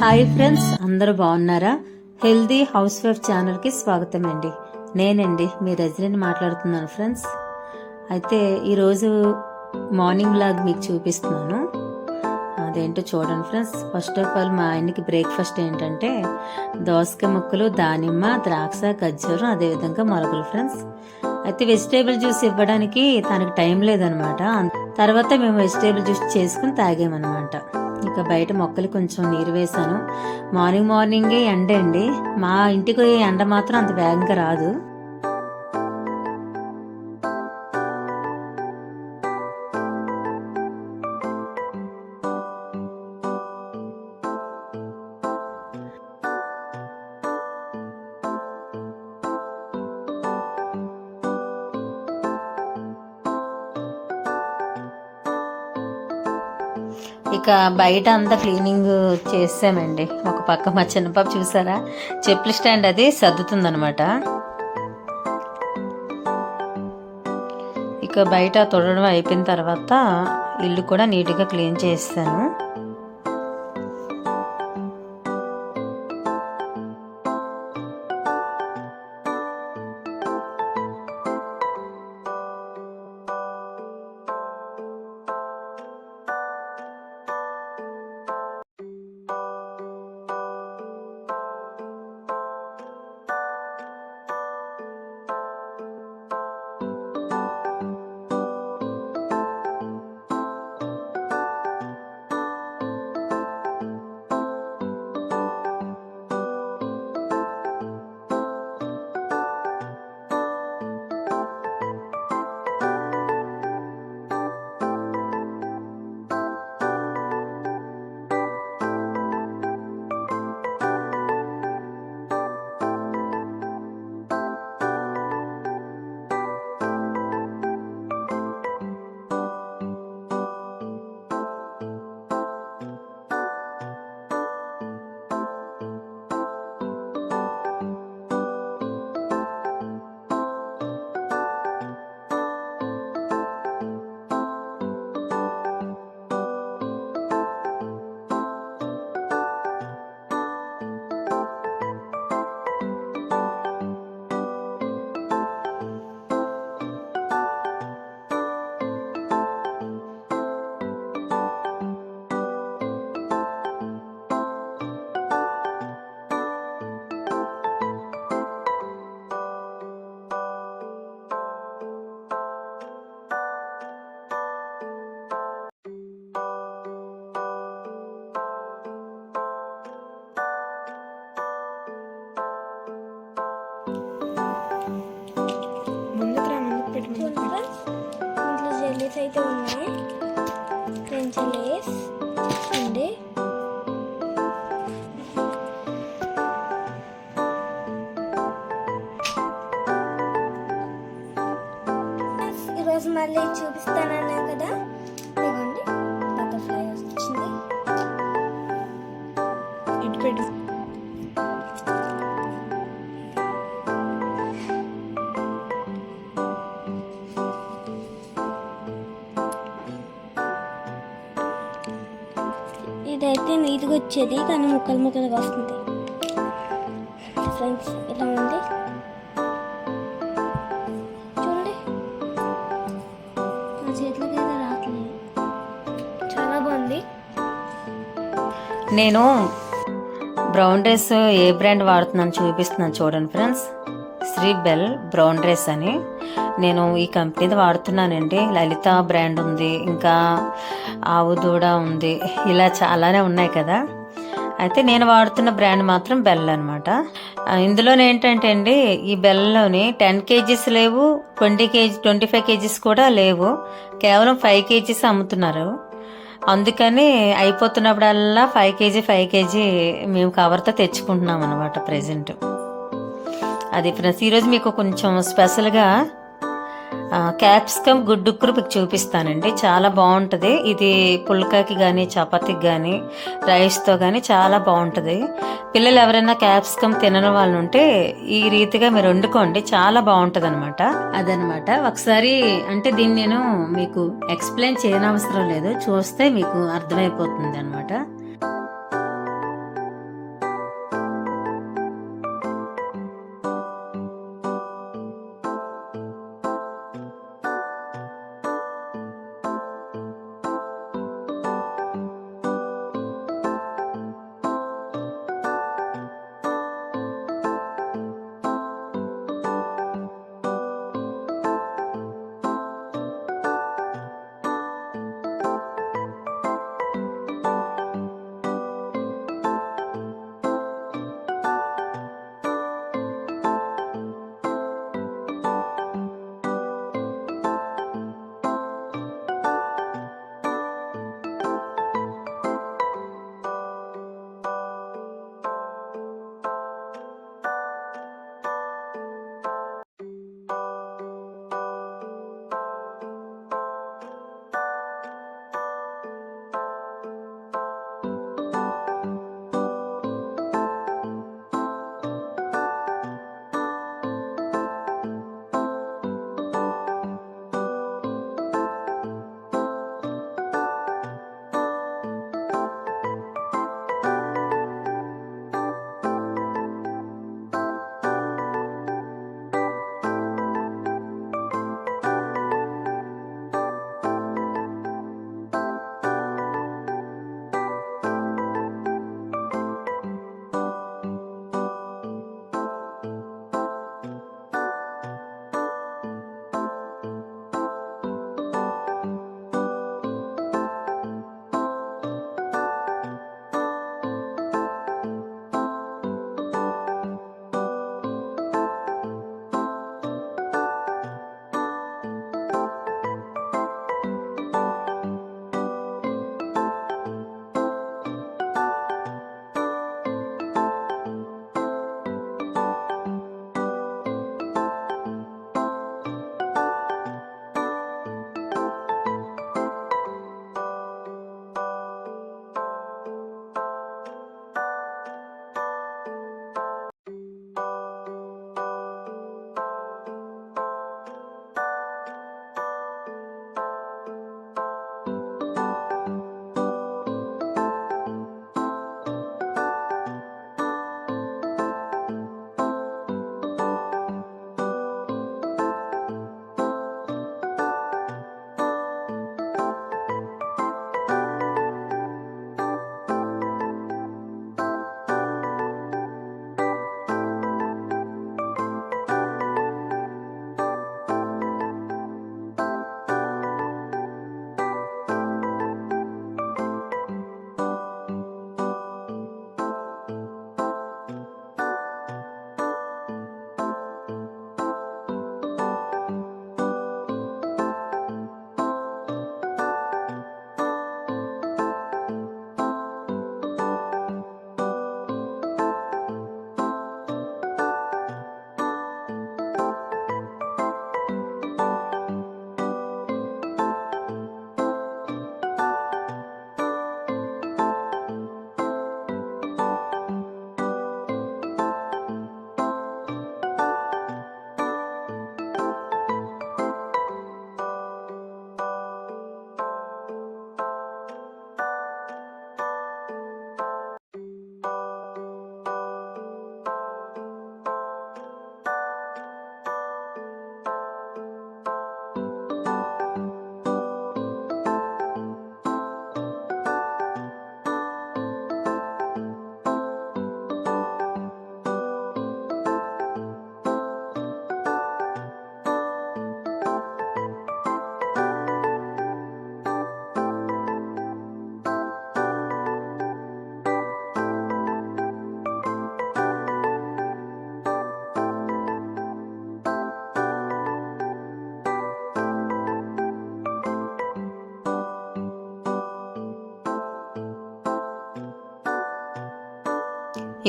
Hi friends, అందరూ బాగున్నారా? Healthy house wife ఛానల్కి స్వాగతం అండి. నేనండి మీ రజనీని మాట్లాడుతున్నాను ఫ్రెండ్స్. అయితే ఈరోజు మార్నింగ్ వ్లాగ్ మీకు చూపిస్తున్నాను. అదేంటో చూడండి ఫ్రెండ్స్. ఫస్ట్ ఆఫ్ ఆల్ మా ఆయనకి బ్రేక్ఫాస్ట్ ఏంటంటే దోసకాయ ముక్కలు, దానిమ్మ, ద్రాక్ష, ఖర్జూరం, అదేవిధంగా మొలకలు ఫ్రెండ్స్. అయితే వెజిటేబుల్ జ్యూస్ ఇవ్వడానికి తనకి టైం లేదనమాట. తర్వాత మేము వెజిటేబుల్ జ్యూస్ చేసుకుని తాగామన్నమాట. ఇక బయట మొక్కలు కొంచెం నీరు వేసాను. మార్నింగే ఎండ అండి. మా ఇంటికి ఎండ మాత్రం అంత వేగంగా రాదు. ఇక బయట అంతా క్లీనింగ్ చేసామండి. ఒక పక్క మా చిన్నపాప చూసారా, చెప్పుల స్టాండ్ అది సర్దుతుందనమాట. ఇక బయట తొడడం అయిపోయిన తర్వాత ఇల్లు కూడా నీట్గా క్లీన్ చేస్తాను. అయితే ఉన్నాయి. ఫ్రెంచ్ లేస్ అండి. ఈరోజు మళ్ళీ చూపిస్తానన్నా కదా, ఇదిగోండి బటర్ఫ్లై వచ్చింది. ఇటు పెట్టి ఇదైతే నీట్గా వచ్చేది, కానీ ముక్కలుగా వస్తుంది ఫ్రెండ్స్. ఇలా ఉంది చూడండి. నా చేతిలోకి అయితే రావట్లేదు. చాలా బాగుంది. నేను బ్రౌన్ రైస్ ఏ బ్రాండ్ వాడుతున్నాను చూపిస్తున్నాను చూడండి friends. Sri Bell brown rice అని నేను ఈ కంపెనీది వాడుతున్నానండి. లలిత బ్రాండ్ ఉంది, ఇంకా ఆవు దూడ ఉంది, ఇలా చాలానే ఉన్నాయి కదా. అయితే నేను వాడుతున్న బ్రాండ్ మాత్రం బెల్ అనమాట. ఇందులోనే ఏంటంటే అండి, ఈ బెల్లోని 10 kgs లేవు, 25 kgs కూడా లేవు. కేవలం 5 kgs అమ్ముతున్నారు. అందుకని అయిపోతున్నప్పుడల్లా 5 kg మేము కవర్తో తెచ్చుకుంటున్నాం అనమాట ప్రెజెంట్. అది ఫ్రెండ్స్, ఈరోజు మీకు కొంచెం స్పెషల్గా క్యాప్సికమ్ గుడ్డుక్కురు మీకు చూపిస్తానండి. చాలా బాగుంటుంది ఇది. పుల్కాకి కానీ చపాతీకి కానీ రైస్తో కానీ చాలా బాగుంటుంది. పిల్లలు ఎవరైనా క్యాప్సికమ్ తినని వాళ్ళు ఉంటే ఈ రీతిగా మీరు వండుకోండి, చాలా బాగుంటుంది అనమాట. అదనమాట ఒకసారి అంటే దీన్ని నేను మీకు ఎక్స్ప్లెయిన్ చేయనవసరం లేదు, చూస్తే మీకు అర్థమైపోతుంది అనమాట.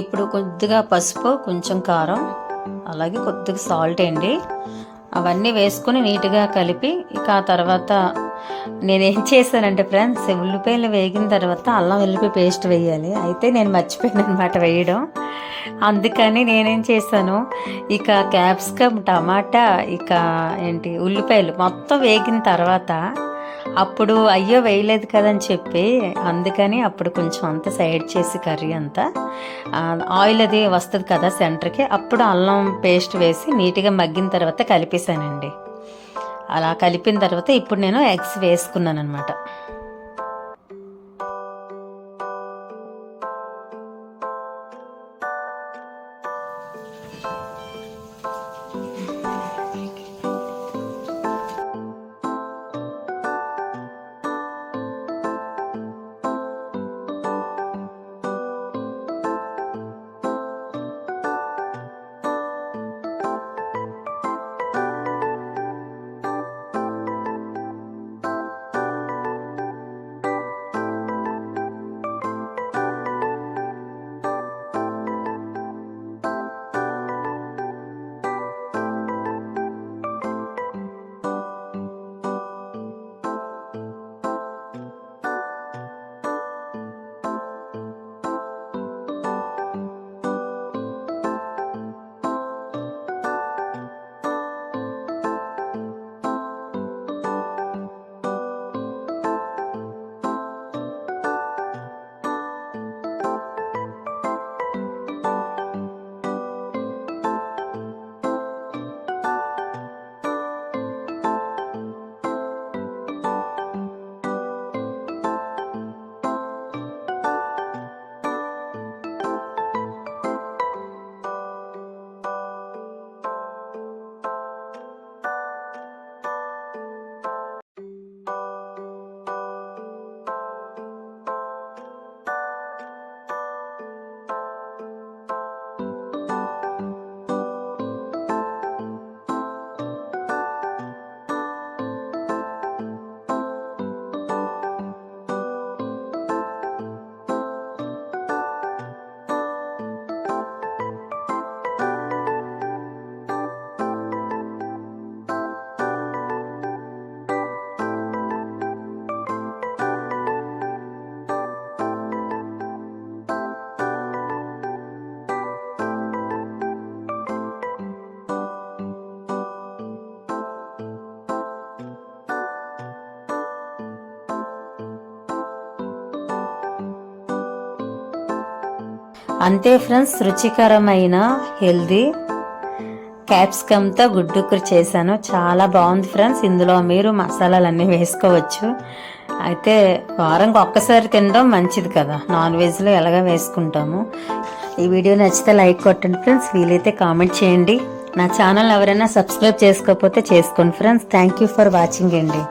ఇప్పుడు కొద్దిగా పసుపు, కొంచెం కారం, అలాగే కొద్దిగా సాల్ట్ అండి, అవన్నీ వేసుకుని నీట్గా కలిపి ఇక ఆ తర్వాత నేనేం చేశానంటే ఫ్రెండ్స్, ఉల్లిపాయలు వేగిన తర్వాత అల్లం వెల్లుల్లి పేస్ట్ వేయాలి. అయితే నేను మర్చిపోయాను అనమాట వేయడం. అందుకని నేనేం చేశాను, ఇక క్యాప్సికమ్, టమాటా, ఇక ఉల్లిపాయలు మొత్తం వేగిన తర్వాత అప్పుడు అయ్యో వేయలేదు కదని చెప్పి, అందుకని అప్పుడు కొంచెం అంతా సైడ్ చేసి కర్రీ అంతా ఆయిల్ అది వస్తుంది కదా సెంటర్కి, అప్పుడు అల్లం పేస్ట్ వేసి నీట్గా మగ్గిన తర్వాత కలిపేశానండి. అలా కలిపిన తర్వాత ఇప్పుడు నేను ఎగ్స్ వేసుకున్నాను అనమాట. అంతే ఫ్రెండ్స్, రుచికరమైన హెల్దీ క్యాప్సికమ్తో గుడ్డు కూర చేశాను. చాలా బాగుంది ఫ్రెండ్స్. ఇందులో మీరు మసాలాలన్నీ వేసుకోవచ్చు. అయితే వారంకి ఒక్కసారి తినడం మంచిది కదా, నాన్ వెజ్లో ఎలాగ వేసుకుంటాము. ఈ వీడియో నచ్చితే లైక్ కొట్టండి ఫ్రెండ్స్, వీలైతే కామెంట్ చేయండి. నా ఛానల్ ఎవరైనా సబ్స్క్రైబ్ చేసుకోకపోతే చేసుకోండి friends. Thank you for watching అండి.